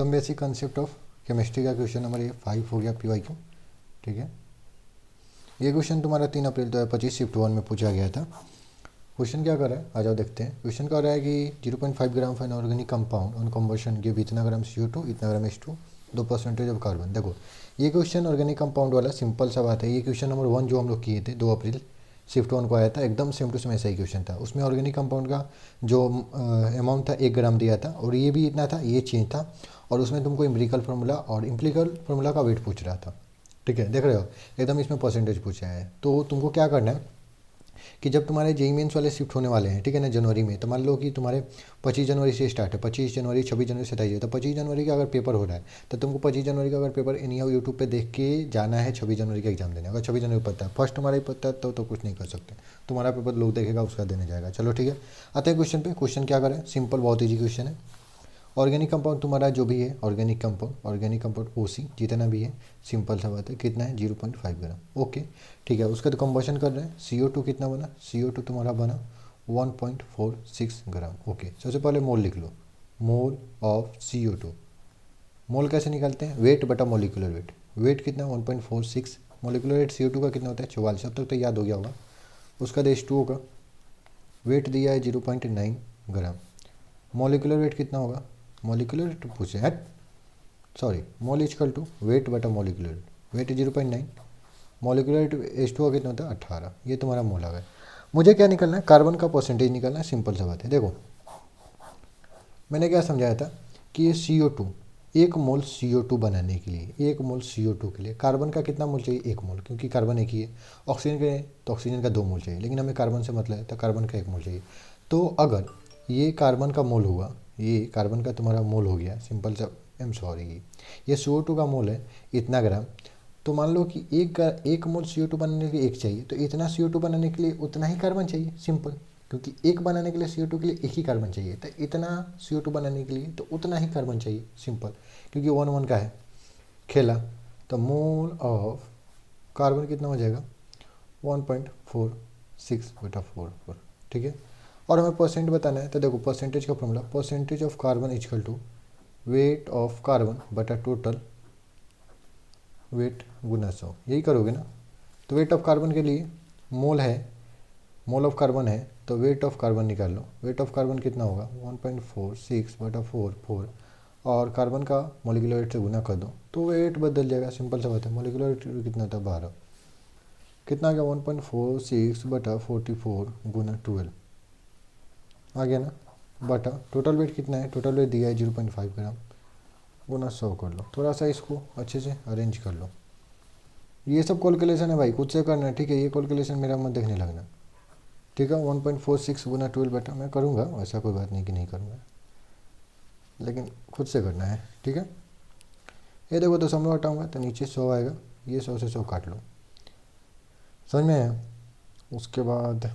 Some basic concept of chemistry का question number ये 5 हो गया PYQ। ठीक है, ये क्वेश्चन तुम्हारा 3 अप्रैल 2025 शिफ्ट 1 में पूछा गया था। क्वेश्चन क्या कर रहा है, आ जाओ देखते हैं। क्वेश्चन कर रहा है कि 0.5 gram of an organic compound on combustion give इतना ग्राम CO2 इतना ग्राम H2 2% ऑफ कार्बन। देखो ये क्वेश्चन ऑर्गेनिक कंपाउंड वाला सिंपल सा बात है। ये क्वेश्चन नंबर 1 जो हम लोग किए थे 2 अप्रैल शिफ्ट 1 को आया था, एकदम सेम टू सेम ऐसा ही क्वेश्चन था। उसमें ऑर्गेनिक कंपाउंड का जो अमाउंट था 1 ग्राम दिया था और ये भी इतना था, ये चेंज था। और उसमें तुमको इम्प्लिकल फार्मूला और इम्प्लिकल फार्मूला का वेट पूछ रहा था। ठीक है, देख रहे हो एकदम इसमें परसेंटेज पूछा है। तो तुमको क्या करना है कि जब तुम्हारे जेई मेंस वाले शिफ्ट होने वाले हैं, ठीक है ना, जनवरी में, तो मान लो कि तुम्हारे 25 जनवरी से स्टार्ट है, 25 जनवरी 26 जनवरी 27, तो 25 जनवरी का अगर पेपर हो रहा है तो तुमको 25 जनवरी का अगर पेपर एनी हाउ यूट्यूब पे देख के जाना है 26 जनवरी का एग्जाम देने। अगर 26 जनवरी पता है, फर्स्ट तुम्हारा ही पता है तो कुछ नहीं कर सकते, तुम्हारा पेपर लोग देखेगा उसका देने जाएगा। चलो ठीक है, आते हैं क्वेश्चन पे। क्वेश्चन क्या करें, सिंपल बहुत ईजी क्वेश्चन है। ऑर्गेनिक कंपाउंड तुम्हारा जो भी है ऑर्गेनिक कंपाउंड OC जितना भी है, सिंपल सा बात है, कितना है 0.5 ग्राम। ओके ठीक है, उसका तो कंबशन कर रहे हैं। CO2 कितना बना, CO2 तुम्हारा बना 1.46 ग्राम। ओके, सबसे पहले मोल लिख लो, मोल ऑफ CO2। मोल कैसे निकालते हैं, वेट बटा मोलिकुलर वेट। वेट कितना 1.46, मोलिकुलर वेट CO2 का कितना होता है 44, अब तक तो याद हो गया होगा। उसका H2O का वेट दिया है 0.9 ग्राम। मोलिकुलर वेट कितना होगा, मोलिकुलर वेट पूछे है, sorry, mole is equal to weight बटा molecular weight 0.9, molecular weight H2O कितना होता है 18। ये तुम्हारा मोल आ गया। मुझे क्या निकलना है, कार्बन का परसेंटेज निकलना है। सिंपल सा बात है। देखो मैंने क्या समझाया था कि ये CO2, 1 मोल CO2 बनाने के लिए, 1 मोल CO2 के लिए कार्बन का कितना मोल चाहिए, 1 मोल, क्योंकि कार्बन एक ही है। ऑक्सीजन के तो ऑक्सीजन का 2 मोल चाहिए, लेकिन हमें कार्बन से मतलब है तो कार्बन का 1 मोल चाहिए। तो अगर ये कार्बन का मोल हुआ, ये कार्बन का तुम्हारा मोल हो गया, सिंपल सा, सॉरी, ये CO2 का मोल है इतना ग्राम। तो मान लो कि एक मोल CO2 बनाने के लिए 1 चाहिए, तो इतना CO2 बनाने के लिए उतना ही कार्बन चाहिए, सिंपल। क्योंकि 1 बनाने के लिए CO2 के लिए 1 ही कार्बन चाहिए, तो इतना CO2 बनाने के लिए तो उतना ही कार्बन चाहिए, सिंपल। क्योंकि 1 1 का है खेला, तो मोल ऑफ कार्बन कितना हो जाएगा 1.46/4। ठीक है, और हमें परसेंट बताना है, तो देखो परसेंटेज का formula, percentage of carbon equal to weight of carbon बटा टोटल वेट गुना 100। यही करोगे ना। तो वेट ऑफ कार्बन के लिए मोल है, मोल ऑफ कार्बन है, तो वेट ऑफ कार्बन निकाल लो। वेट ऑफ कार्बन कितना होगा 1.46/4 और कार्बन का मोलिकुलर वेट से गुना कर दो तो वेट बदल जाएगा, सिंपल सा बात है। मोलिकुलर वेट कितना होता है 12, कितना आ गया 1.46/44 गुना 12 आ गया ना, बटा टोटल वेट कितना है, टोटल वेट दिया है 0.5 ग्राम, गुना 100 कर लो। थोड़ा सा इसको अच्छे से अरेंज कर लो। ये सब कैलकुलेशन है भाई, खुद से करना है, ठीक है। ये कैलकुलेशन मेरा मत देखने लगना, ठीक है। 1.46 गुना 12 बटा, मैं करूँगा, ऐसा कोई बात नहीं कि नहीं करूँगा, लेकिन खुद से करना है, ठीक है। ये देखो, तो दशमलव हटाऊँगा तो नीचे 100 आएगा, ये 100 से 100 काट लो, समझ में आया। उसके बाद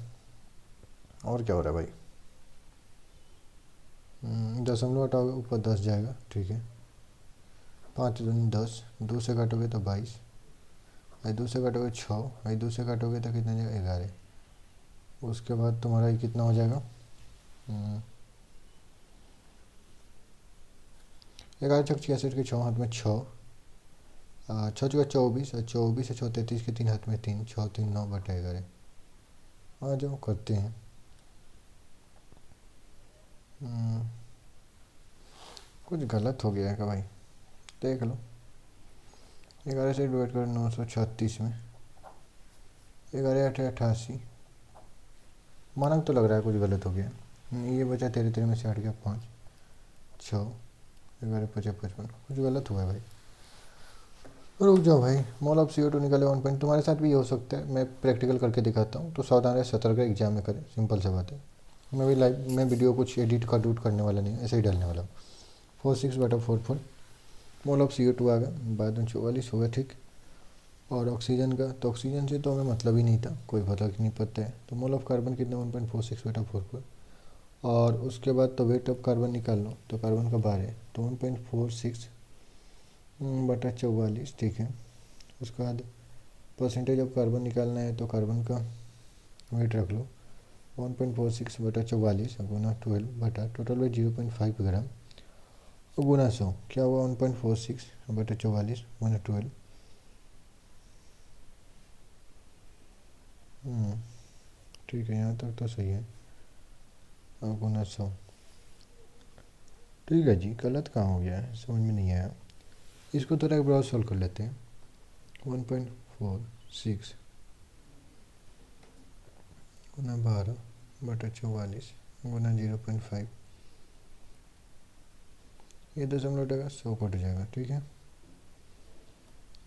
और क्या हो रहा है भाई, दशमलव हटाओगे ऊपर 10 जाएगा, ठीक है। 5 दूनी 10, 2 से काटोगे तो 22, 2 से काटोगे 6, 2 से काटोगे तो कितना जाएगा 11। उसके बाद तुम्हारा ये कितना हो जाएगा 11 छक 66 के 6 हाथ में 6, 6 चौका 24 और 24 से 6 33 के 3 हाथ में 3, 6 3 9 बटा 11। आ जाओ करते हैं। कुछ गलत हो गया है क्या भाई, देख लो। 11 से डिवाइड करो 936 में, 11 8 88, मानक तो लग रहा है कुछ गलत हो गया। ये बचा 13 में से हट गया 5, 6, 11 5 55, कुछ गलत हुआ है भाई। रुक जाओ भाई, मोल ऑफ CO2 निकाले 1 पॉइंट। तुम्हारे साथ भी ये हो सकता है, मैं प्रैक्टिकल करके दिखाता हूँ, तो सावधान रहे, सतर्क एग्जाम में करें, सिंपल सा बात है। मैं भी लाइव में वीडियो कुछ एडिट करने वाला नहीं, ऐसे ही डालने वाला हूँ। 46/44 मोल ऑफ CO2 आ गया, बाद में 44 होगा, ठीक। और ऑक्सीजन का, तो ऑक्सीजन से तो हमें मतलब ही नहीं था, कोई फर्क नहीं पड़ता है। तो मोल ऑफ कार्बन कितना 1.46/44, और उसके बाद तो वेट ऑफ कार्बन निकाल लो, तो कार्बन का 12 है, तो 1.46/44, ठीक है। उसके बाद परसेंटेज ऑफ कार्बन निकालना है, तो कार्बन का वेट रख लो 1.46/44 गुना 12 बटा टोटल वेट 0.5 ग्राम, गुना 100 क्या हुआ 1.46 बटे 44 गुना 12। ठीक है, यहाँ तक तो सही है। अब गुना 100, ठीक है जी, गलत कहाँ हो गया है समझ में नहीं आया। इसको थोड़ा एक बार सॉल्व कर लेते हैं। 1.46 गुना 12 बटा 44 गुना 0.5, ये दशमलव हटेगा 100 कट जाएगा। ठीक है,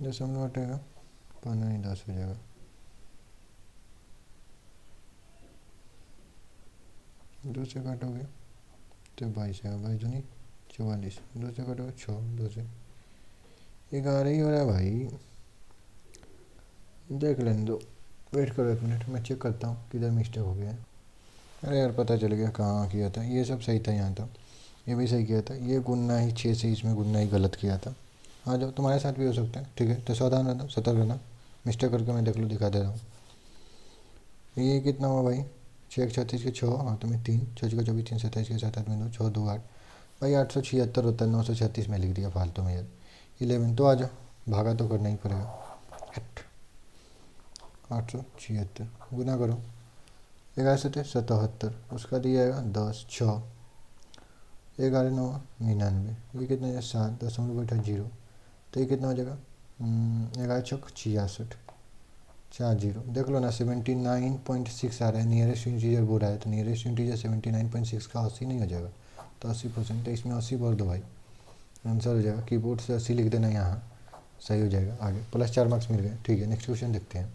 दशमलव हटेगा 15 10 हो जाएगा। दो से काटोगे तो 22 आएगा, 22 दूनी 44, दो से काटोगे 6, दो से 11 ही हो रहा है भाई। देख लेने दो, वेट करो 1 मिनट, मैं चेक करता हूँ किधर मिस्टेक हो गया है। अरे यार पता चल गया कहाँ किया था, ये सब सही था यहाँ था, ये भी सही किया था, ये गुन्ना ही 6 से इसमें गुन्ना ही गलत किया था। हाँ जाओ, तुम्हारे साथ भी हो सकता है। ठीक है, तो सावधान रहना, सतर्क रहना, मिस्टेक करके मैं देख लो दिखा दे रहा हूँ। ये कितना हुआ भाई, 6 1 36 के 6, हाँ तुम्हें 3 6 6 24 3 27 के 7 8 में 2 6 2 8 भाई 876 होता है, 936 में लिख दिया फालतू में यार। 11 तो आ जाओ, भागा तो करना ही पड़ेगा। 876 गुना करो, 11 से 77, उसका दिया जाएगा 10 6, 11 9 99, ये कितना है 7 दशमलव बैठा 0, तो ये कितना हो जाएगा 11 चौक 66 4 जीरो। देख लो ना 79.6 आ रहा है, नियरेस्ट इंटीजर बोल रहा है, तो नियरेस्ट इंटीजर 79.6 का 80 नहीं हो जाएगा, तो 80%, तो इसमें 80 भर दो भाई, आंसर हो जाएगा। कीबोर्ड से 80 लिख देना यहाँ, सही हो जाएगा। आगे +4 मार्क्स मिल गए। ठीक है, नेक्स्ट क्वेश्चन देखते हैं।